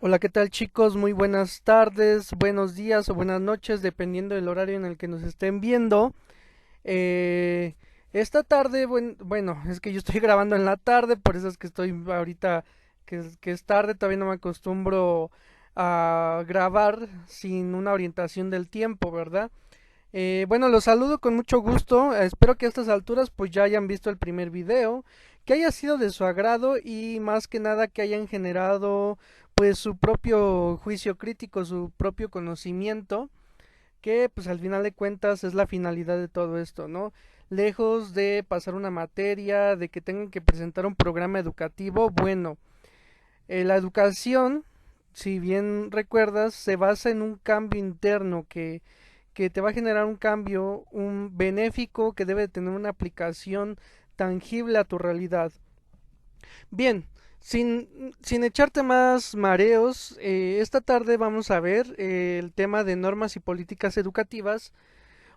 Hola, ¿qué tal chicos? Muy buenas tardes, buenos días o buenas noches, dependiendo del horario en el que nos estén viendo. Eh, esta tarde, bueno, es que yo estoy grabando en la tarde, por eso es que estoy ahorita, que es tarde, todavía no me acostumbro a grabar sin una orientación del tiempo, ¿verdad? Bueno, los saludo con mucho gusto. Espero que a estas alturas pues ya hayan visto el primer video, que haya sido de su agrado y más que nada que hayan generado pues su propio juicio crítico, su propio conocimiento, que pues al final de cuentas es la finalidad de todo esto, ¿no? Lejos de pasar una materia, de que tengan que presentar un programa educativo, bueno, la educación, si bien recuerdas, se basa en un cambio interno que te va a generar un cambio, un benéfico que debe tener una aplicación tangible a tu realidad. Bien, sin echarte más mareos, esta tarde vamos a ver el tema de normas y políticas educativas.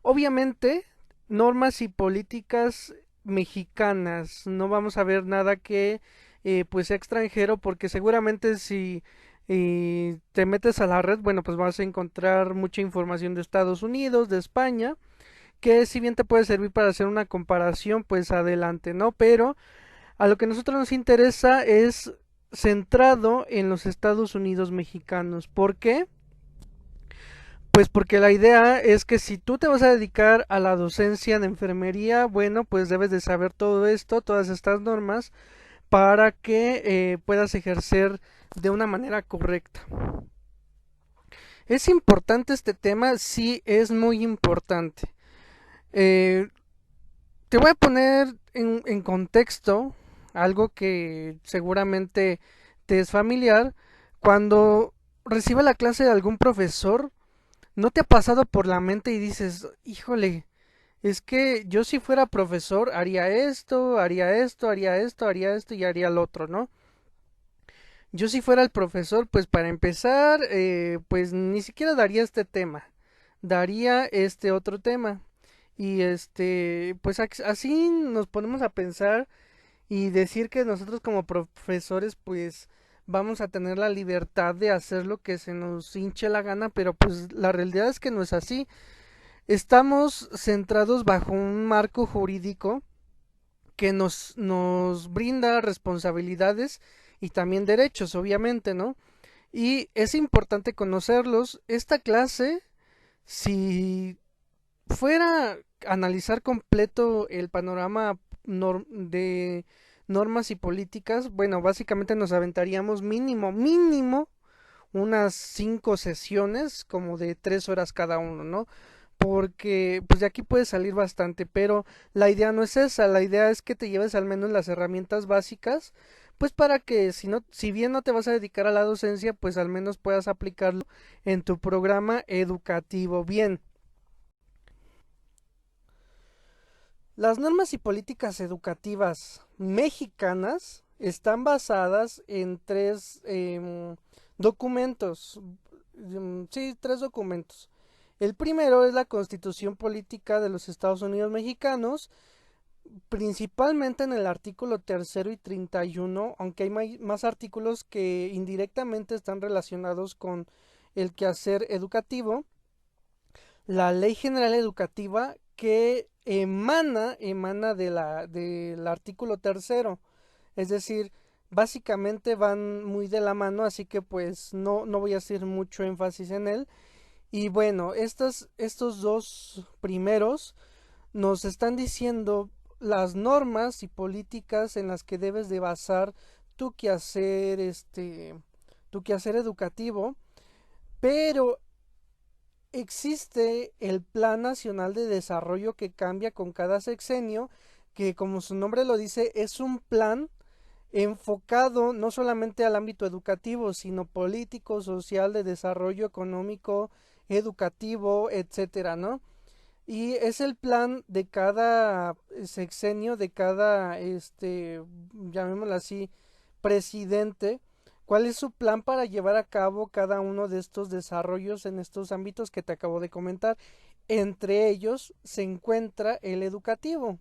Obviamente, normas y políticas mexicanas. No vamos a ver nada que pues sea extranjero, porque seguramente si te metes a la red, bueno, pues vas a encontrar mucha información de Estados Unidos, de España, que si bien te puede servir para hacer una comparación, pues adelante, ¿no? Pero a lo que a nosotros nos interesa es centrado en los Estados Unidos mexicanos. ¿Por qué? Pues porque la idea es que si tú te vas a dedicar a la docencia de enfermería, bueno, pues debes de saber todo esto, todas estas normas, para que puedas ejercer de una manera correcta. ¿Es importante este tema? Sí, es muy importante. Eh, Te voy a poner en contexto algo que seguramente te es familiar. Cuando recibe la clase de algún profesor, ¿no te ha pasado por la mente y dices, híjole, es que yo si fuera profesor haría esto, haría esto, haría esto, haría esto y haría lo otro, ¿no? Yo si fuera el profesor, pues para empezar, pues ni siquiera daría este tema, daría este otro tema. Y pues así nos ponemos a pensar y decir que nosotros como profesores, pues vamos a tener la libertad de hacer lo que se nos hinche la gana, pero pues la realidad es que no es así. Estamos centrados bajo un marco jurídico que nos brinda responsabilidades y también derechos, obviamente, ¿no? Y es importante conocerlos. Esta clase, si fuera a analizar completo el panorama de normas y políticas, bueno, básicamente nos aventaríamos mínimo, unas 5 sesiones, como de 3 horas cada uno, ¿no? Porque pues de aquí puede salir bastante, pero la idea no es esa, la idea es que te lleves al menos las herramientas básicas, pues para que si no, si bien no te vas a dedicar a la docencia, pues al menos puedas aplicarlo en tu programa educativo. Bien, las normas y políticas educativas mexicanas están basadas en tres documentos, sí, tres documentos. El primero es la Constitución Política de los Estados Unidos Mexicanos, principalmente en el artículo tercero y 31, aunque hay más artículos que indirectamente están relacionados con el quehacer educativo. La Ley General Educativa que emana del artículo tercero, es decir, básicamente van muy de la mano, así que pues no voy a hacer mucho énfasis en él. Y bueno, estos dos primeros nos están diciendo las normas y políticas en las que debes de basar tu quehacer, tu quehacer educativo, pero existe el Plan Nacional de Desarrollo que cambia con cada sexenio, que como su nombre lo dice, es un plan enfocado no solamente al ámbito educativo, sino político, social, de desarrollo económico, educativo, etcétera, ¿no? Y es el plan de cada sexenio, de cada, llamémoslo así, presidente, cuál es su plan para llevar a cabo cada uno de estos desarrollos en estos ámbitos que te acabo de comentar. Entre ellos se encuentra el educativo.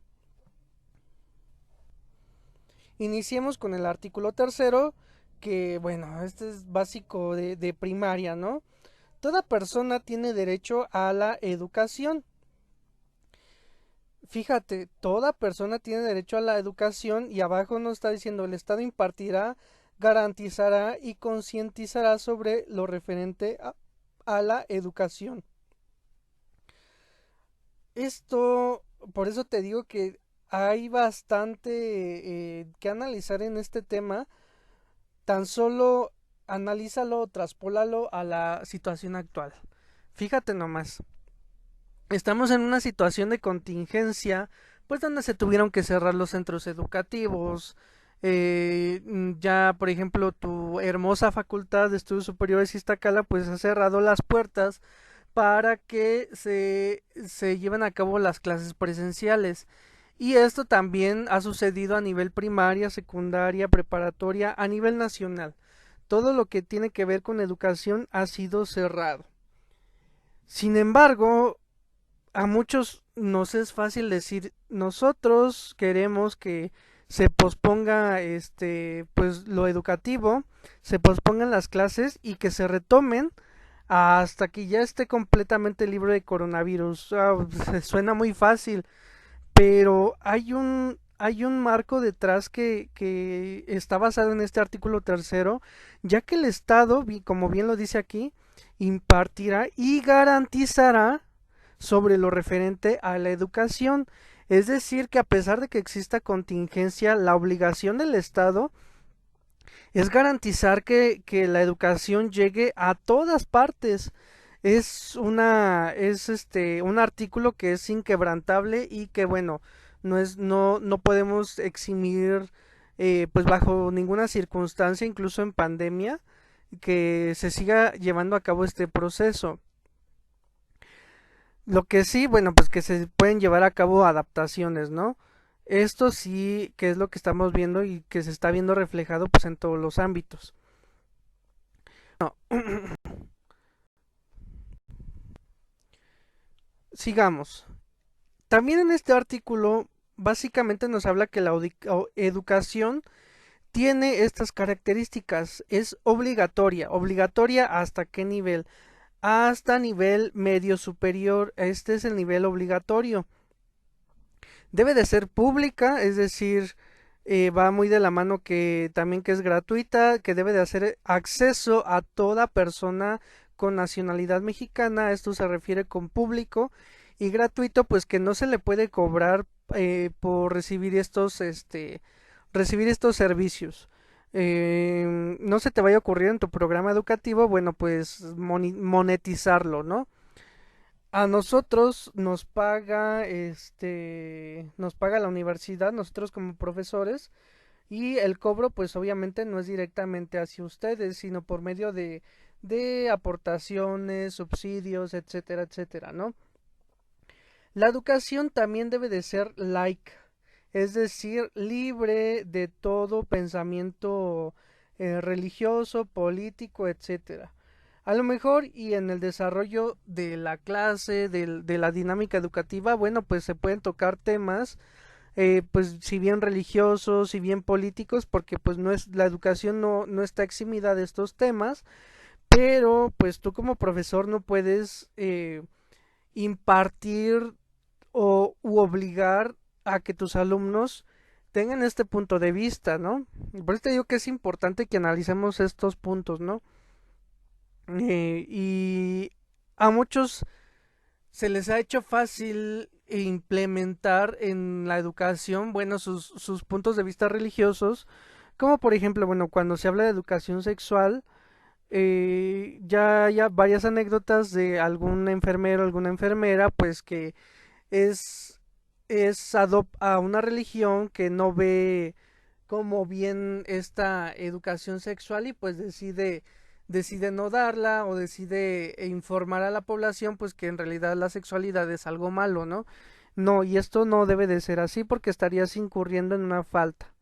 Iniciemos con el artículo tercero, que, bueno, este es básico de primaria, ¿no? Toda persona tiene derecho a la educación. Fíjate, toda persona tiene derecho a la educación y abajo nos está diciendo el Estado impartirá, garantizará y concientizará sobre lo referente a la educación. Esto, por eso te digo que hay bastante que analizar en este tema. Tan solo analízalo, traspólalo a la situación actual. Fíjate nomás. Estamos en una situación de contingencia, pues donde se tuvieron que cerrar los centros educativos. Ya, por ejemplo, tu hermosa Facultad de Estudios Superiores Iztacala, pues ha cerrado las puertas para que se lleven a cabo las clases presenciales. Y esto también ha sucedido a nivel primaria, secundaria, preparatoria, a nivel nacional. Todo lo que tiene que ver con educación ha sido cerrado. Sin embargo, a muchos nos es fácil decir, nosotros queremos que se posponga pues lo educativo, se pospongan las clases y que se retomen hasta que ya esté completamente libre de coronavirus. Suena muy fácil, pero hay un marco detrás que está basado en este artículo tercero, ya que el Estado, como bien lo dice aquí, impartirá y garantizará sobre lo referente a la educación. Es decir, que a pesar de que exista contingencia, la obligación del Estado es garantizar que la educación llegue a todas partes. Es un artículo que es inquebrantable y que bueno, no podemos eximir pues bajo ninguna circunstancia, incluso en pandemia, que se siga llevando a cabo este proceso. Lo que sí, bueno, pues que se pueden llevar a cabo adaptaciones, ¿no? Esto sí que es lo que estamos viendo y que se está viendo reflejado pues en todos los ámbitos. No, sigamos. También en este artículo básicamente nos habla que la educación tiene estas características. Es obligatoria. ¿Obligatoria hasta qué nivel? Hasta nivel medio superior. Este es el nivel obligatorio. Debe de ser pública, es decir, va muy de la mano que también que es gratuita, que debe de hacer acceso a toda persona con nacionalidad mexicana. Esto se refiere con público y gratuito, pues que no se le puede cobrar por recibir estos servicios. No se te vaya a ocurrir en tu programa educativo, bueno, pues monetizarlo, ¿no? A nosotros nos paga la universidad, nosotros como profesores, y el cobro pues obviamente no es directamente hacia ustedes, sino por medio de aportaciones, subsidios, etcétera, etcétera, ¿no? La educación también debe de ser laica, es decir, libre de todo pensamiento religioso, político, etcétera. A lo mejor y en el desarrollo de la clase, de la dinámica educativa, bueno, pues se pueden tocar temas, pues si bien religiosos, si bien políticos, porque pues no es, la educación no está eximida de estos temas, pero pues tú como profesor no puedes impartir u obligar a que tus alumnos tengan este punto de vista, ¿no? Por eso te digo que es importante que analicemos estos puntos, ¿no? Y a muchos se les ha hecho fácil implementar en la educación, bueno, sus puntos de vista religiosos, como por ejemplo, bueno, cuando se habla de educación sexual, ya hay varias anécdotas de algún enfermero, alguna enfermera, pues que es, adopta a una religión que no ve como bien esta educación sexual y pues decide no darla o decide informar a la población pues que en realidad la sexualidad es algo malo, ¿no? No, y esto no debe de ser así porque estarías incurriendo en una falta.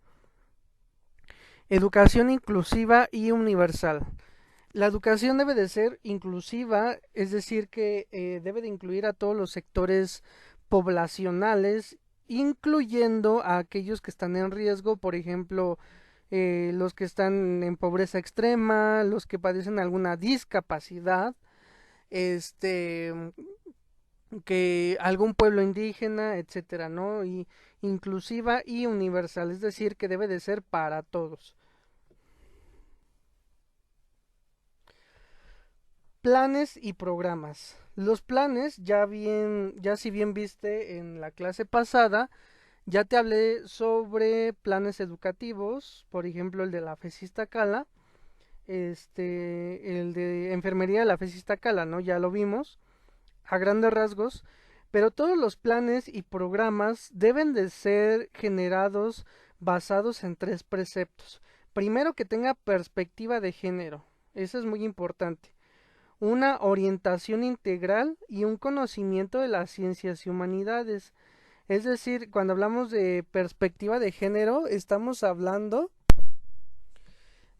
Educación inclusiva y universal. La educación debe de ser inclusiva, es decir, que debe de incluir a todos los sectores poblacionales, incluyendo a aquellos que están en riesgo, por ejemplo, los que están en pobreza extrema, los que padecen alguna discapacidad, este, que algún pueblo indígena, etcétera, ¿no? Y inclusiva y universal, es decir, que debe de ser para todos. Planes y programas. Los planes, ya si bien viste en la clase pasada, ya te hablé sobre planes educativos, por ejemplo el de la FESista Cala, el de enfermería de la FESista Cala, ¿no? Ya lo vimos a grandes rasgos, pero todos los planes y programas deben de ser generados basados en tres preceptos. Primero, que tenga perspectiva de género, eso es muy importante. Una orientación integral y un conocimiento de las ciencias y humanidades. Es decir, cuando hablamos de perspectiva de género, estamos hablando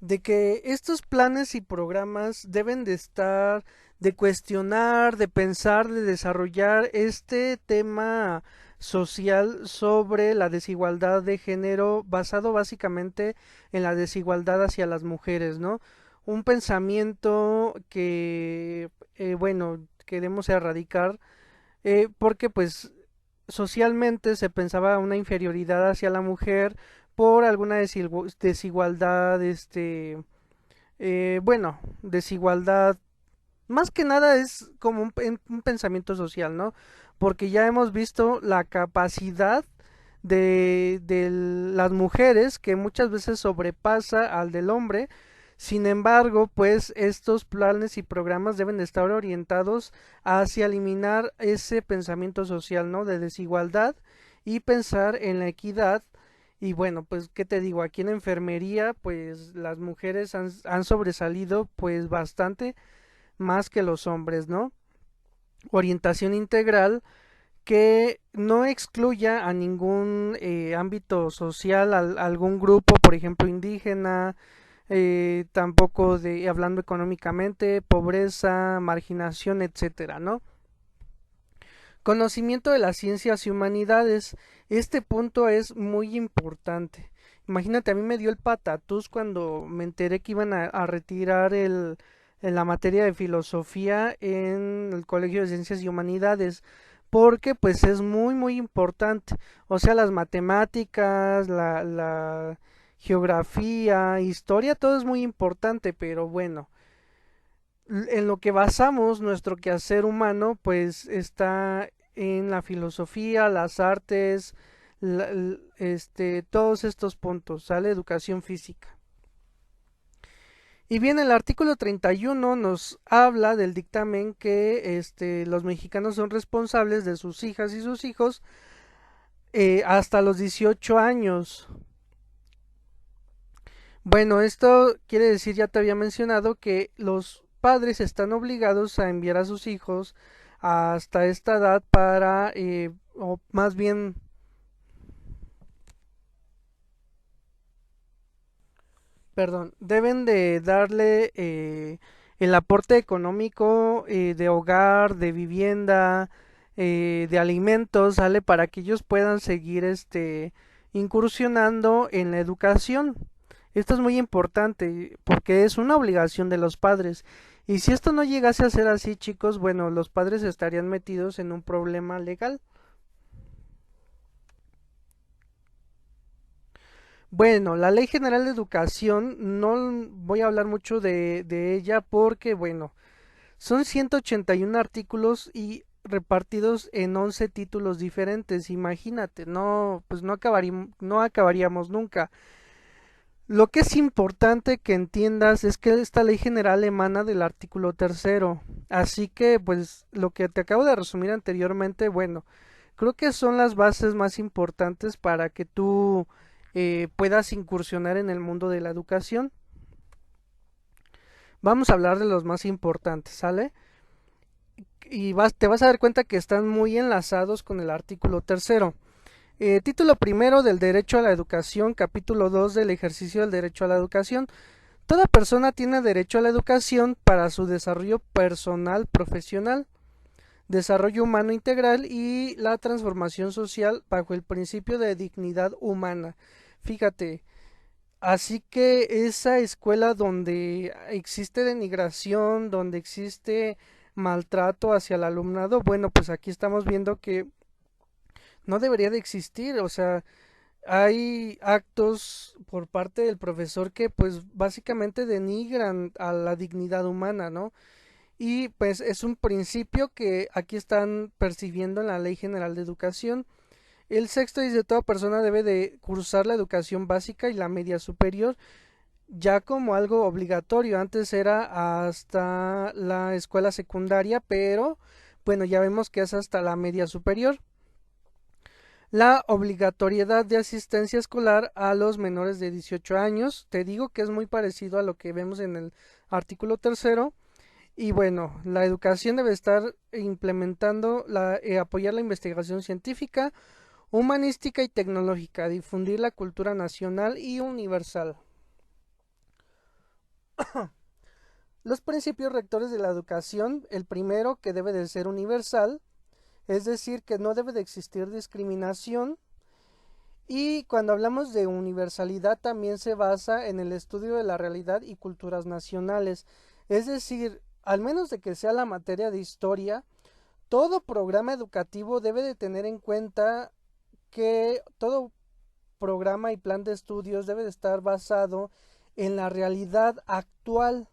de que estos planes y programas deben de estar, de cuestionar, de pensar, de desarrollar este tema social sobre la desigualdad de género basado básicamente en la desigualdad hacia las mujeres, ¿no? Un pensamiento que, bueno, queremos erradicar porque pues socialmente se pensaba una inferioridad hacia la mujer por alguna desigualdad, bueno, desigualdad, más que nada es como un pensamiento social, ¿no? Porque ya hemos visto la capacidad de las mujeres que muchas veces sobrepasa al del hombre. Sin embargo, pues estos planes y programas deben estar orientados hacia eliminar ese pensamiento social, ¿no? De desigualdad y pensar en la equidad. Y bueno, pues, ¿qué te digo? Aquí en enfermería, pues las mujeres han sobresalido pues bastante más que los hombres, ¿no? Orientación integral que no excluya a ningún ámbito social, algún grupo, por ejemplo, indígena, tampoco de hablando económicamente, pobreza, marginación, etcétera, ¿no? Conocimiento de las ciencias y humanidades. Este punto es muy importante. Imagínate, a mí me dio el patatús cuando me enteré que iban a retirar la materia de filosofía en el Colegio de Ciencias y Humanidades, porque pues es muy importante. O sea, las matemáticas, la geografía, historia, todo es muy importante, pero bueno, en lo que basamos nuestro quehacer humano, pues está en la filosofía, las artes, todos estos puntos, ¿sale? Educación física. Y bien, el artículo 31 nos habla del dictamen que los mexicanos son responsables de sus hijas y sus hijos hasta los 18 años. Bueno, esto quiere decir, ya te había mencionado, que los padres están obligados a enviar a sus hijos hasta esta edad para, o más bien, perdón, deben de darle el aporte económico de hogar, de vivienda, de alimentos, ¿sale? Para que ellos puedan seguir incursionando en la educación. Esto es muy importante porque es una obligación de los padres. Y si esto no llegase a ser así, chicos, bueno, los padres estarían metidos en un problema legal. Bueno, la Ley General de Educación, no voy a hablar mucho de ella porque, bueno, son 181 artículos y repartidos en 11 títulos diferentes. Imagínate, no, pues no acabaríamos nunca. Lo que es importante que entiendas es que esta ley general emana del artículo tercero. Así que, pues, lo que te acabo de resumir anteriormente, bueno, creo que son las bases más importantes para que tú puedas incursionar en el mundo de la educación. Vamos a hablar de los más importantes, ¿sale? Y te vas a dar cuenta que están muy enlazados con el artículo tercero. Título primero del Derecho a la Educación, capítulo 2 del ejercicio del derecho a la educación. Toda persona tiene derecho a la educación para su desarrollo personal, profesional, desarrollo humano integral y la transformación social bajo el principio de dignidad humana. Fíjate, Así que esa escuela donde existe denigración, donde existe maltrato hacia el alumnado, bueno, pues aquí estamos viendo que no debería de existir, o sea, hay actos por parte del profesor que pues básicamente denigran a la dignidad humana, ¿no? Y pues es un principio que aquí están percibiendo en la Ley General de Educación. El sexto dice toda persona debe de cursar la educación básica y la media superior ya como algo obligatorio. Antes era hasta la escuela secundaria, pero bueno, ya vemos que es hasta la media superior. La obligatoriedad de asistencia escolar a los menores de 18 años. Te digo que es muy parecido a lo que vemos en el artículo tercero. Y bueno, la educación debe estar implementando apoyar la investigación científica, humanística y tecnológica, difundir la cultura nacional y universal. Los principios rectores de la educación, el primero que debe de ser universal, es decir, que no debe de existir discriminación. Y cuando hablamos de universalidad también se basa en el estudio de la realidad y culturas nacionales. Es decir, al menos de que sea la materia de historia, todo programa educativo debe de tener en cuenta que todo programa y plan de estudios debe de estar basado en la realidad actual.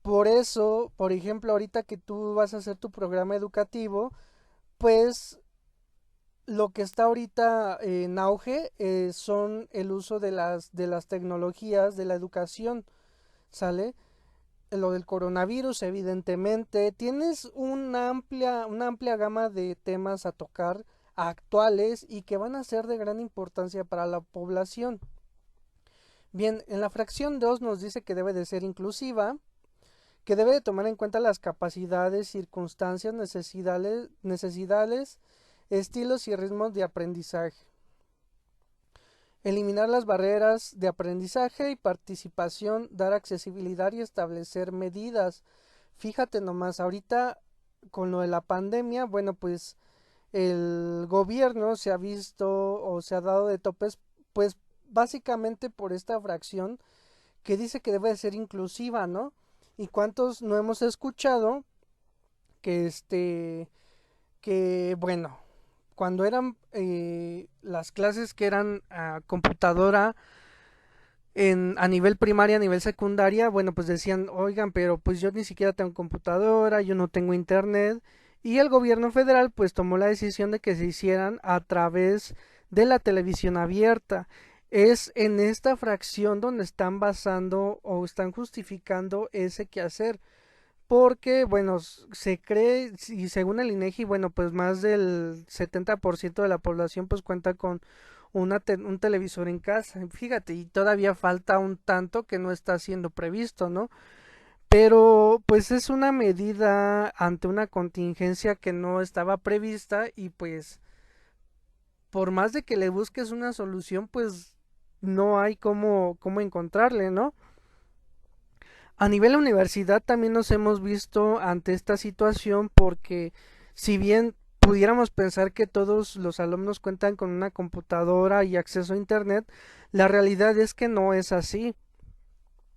Por eso, por ejemplo, ahorita que tú vas a hacer tu programa educativo, pues lo que está ahorita en auge son el uso de las tecnologías de la educación, ¿sale? Lo del coronavirus, evidentemente. Tienes una amplia gama de temas a tocar actuales y que van a ser de gran importancia para la población. Bien, en la fracción 2 nos dice que debe de ser inclusiva, que debe de tomar en cuenta las capacidades, circunstancias, necesidades, estilos y ritmos de aprendizaje. Eliminar las barreras de aprendizaje y participación, dar accesibilidad y establecer medidas. Fíjate nomás, ahorita con lo de la pandemia, bueno, pues el gobierno se ha visto o se ha dado de topes, pues básicamente por esta fracción que dice que debe de ser inclusiva, ¿no? ¿Y cuántos no hemos escuchado que que bueno, cuando eran las clases que eran a computadora a nivel primaria, a nivel secundaria, bueno, pues decían, oigan, pero pues yo ni siquiera tengo computadora, yo no tengo internet, y el gobierno federal pues tomó la decisión de que se hicieran a través de la televisión abierta. Es en esta fracción donde están basando o están justificando ese quehacer porque, bueno, se cree, y según el INEGI, bueno, pues más del 70% de la población pues cuenta con un televisor en casa. Fíjate, y todavía falta un tanto que no está siendo previsto, ¿no? Pero pues es una medida ante una contingencia que no estaba prevista y pues por más de que le busques una solución, pues no hay cómo encontrarle, ¿no? A nivel de universidad también nos hemos visto ante esta situación porque si bien pudiéramos pensar que todos los alumnos cuentan con una computadora y acceso a internet, la realidad es que no es así.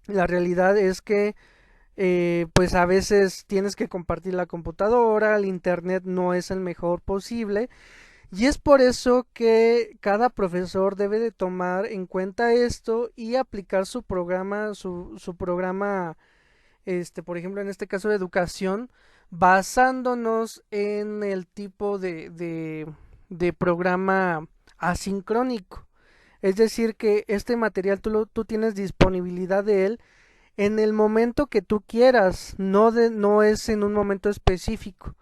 La realidad es que pues a veces tienes que compartir la computadora, el internet no es el mejor posible y es por eso que cada profesor debe de tomar en cuenta esto y aplicar su programa por ejemplo, en este caso de educación, basándonos en el tipo de programa asincrónico. Es decir, que este material tú tienes disponibilidad de él en el momento que tú quieras, no es en un momento específico,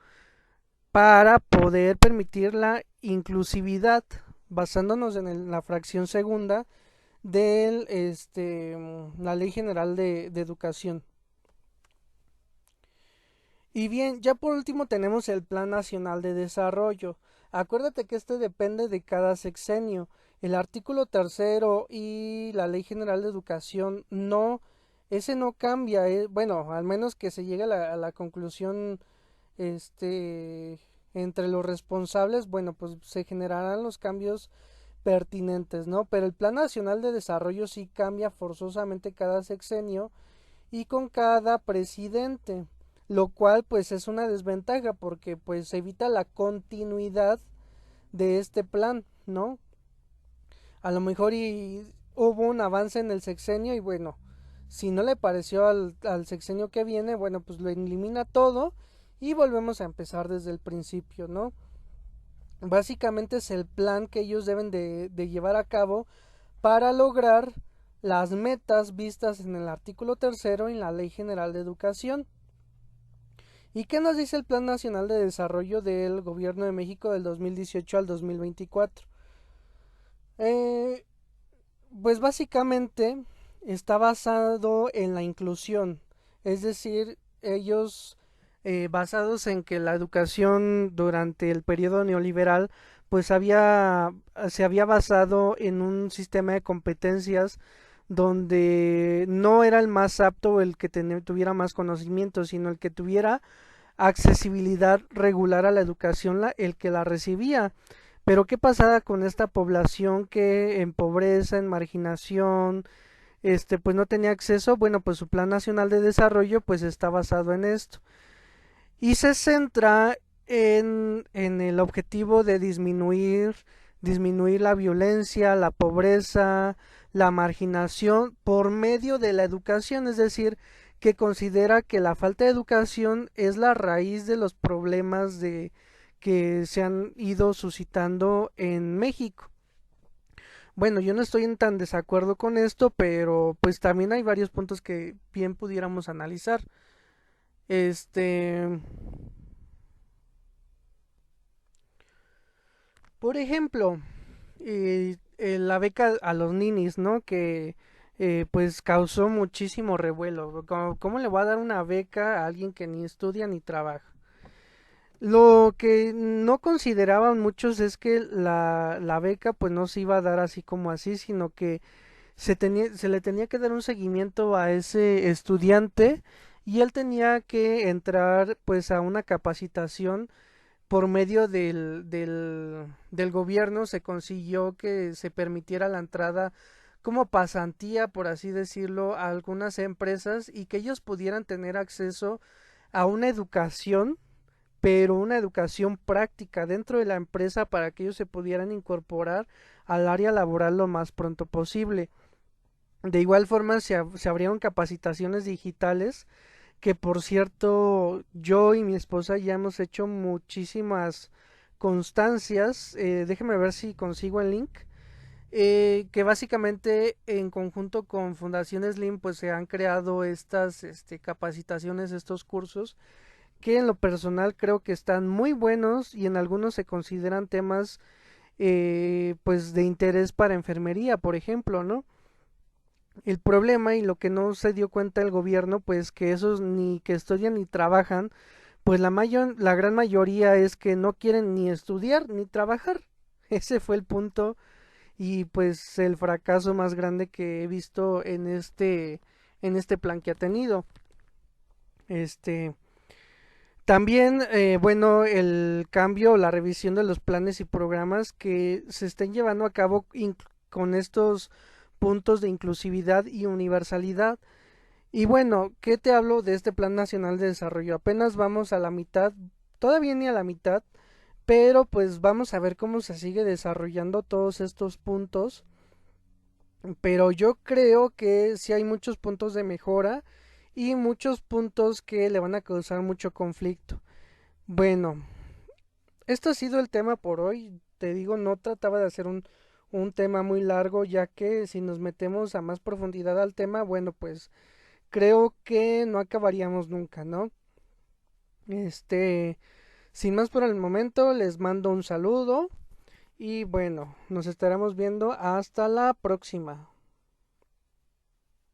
para poder permitir la inclusividad, basándonos en la fracción segunda de la Ley General de Educación. Y bien, ya por último tenemos el Plan Nacional de Desarrollo. Acuérdate que este depende de cada sexenio. El artículo tercero y la Ley General de Educación ese no cambia. Bueno, al menos que se llegue a a la conclusión, entre los responsables, bueno, pues se generarán los cambios pertinentes, ¿no? Pero el Plan Nacional de Desarrollo sí cambia forzosamente cada sexenio y con cada presidente, lo cual pues es una desventaja porque pues evita la continuidad de este plan, ¿no? A lo mejor hubo un avance en el sexenio y bueno, si no le pareció al sexenio que viene, bueno, pues lo elimina todo y volvemos a empezar desde el principio, ¿no? Básicamente es el plan que ellos deben de llevar a cabo para lograr las metas vistas en el artículo tercero en la Ley General de Educación. ¿Y qué nos dice el Plan Nacional de Desarrollo del Gobierno de México del 2018 al 2024? Eh, pues básicamente está basado en la inclusión, es decir, ellos basados en que la educación durante el periodo neoliberal pues se había basado en un sistema de competencias donde no era el más apto el que tuviera más conocimiento, sino el que tuviera accesibilidad regular a la educación, el que la recibía. Pero ¿qué pasaba con esta población que en pobreza, en marginación, pues no tenía acceso? Bueno, pues su Plan Nacional de Desarrollo pues está basado en esto y se centra en el objetivo de disminuir la violencia, la pobreza, la marginación por medio de la educación, es decir, que considera que la falta de educación es la raíz de los problemas que se han ido suscitando en México. Bueno, yo no estoy en tan desacuerdo con esto, pero pues también hay varios puntos que bien pudiéramos analizar. Este, por ejemplo, la beca a los ninis, ¿no? Que pues causó muchísimo revuelo. ¿Cómo le voy a dar una beca a alguien que ni estudia ni trabaja? Lo que no consideraban muchos es que la beca pues no se iba a dar así como así, sino que se le tenía que dar un seguimiento a ese estudiante y él tenía que entrar pues a una capacitación por medio del gobierno. Se consiguió que se permitiera la entrada como pasantía, por así decirlo, a algunas empresas y que ellos pudieran tener acceso a una educación, pero una educación práctica dentro de la empresa para que ellos se pudieran incorporar al área laboral lo más pronto posible. De igual forma se abrieron capacitaciones digitales que por cierto yo y mi esposa ya hemos hecho muchísimas constancias. Déjeme ver si consigo el link. Que básicamente en conjunto con Fundación Slim pues se han creado estas capacitaciones, estos cursos que en lo personal creo que están muy buenos y en algunos se consideran temas pues de interés para enfermería, por ejemplo, ¿no? El problema y lo que no se dio cuenta el gobierno, pues que esos ni que estudian ni trabajan, pues la gran mayoría es que no quieren ni estudiar ni trabajar. Ese fue el punto y pues el fracaso más grande que he visto en este plan que ha tenido. Este, También, bueno, el cambio, la revisión de los planes y programas que se estén llevando a cabo con estos puntos de inclusividad y universalidad. Y bueno, ¿qué te hablo de este Plan Nacional de Desarrollo? Apenas vamos a la mitad, todavía ni a la mitad, pero pues vamos a ver cómo se sigue desarrollando todos estos puntos. Pero yo creo que sí hay muchos puntos de mejora y muchos puntos que le van a causar mucho conflicto. Bueno, esto ha sido el tema por hoy. Te digo, no trataba de hacer un tema muy largo, ya que si nos metemos a más profundidad al tema, bueno, pues creo que no acabaríamos nunca, ¿no? Este, Sin más por el momento, les mando un saludo y bueno, nos estaremos viendo hasta la próxima.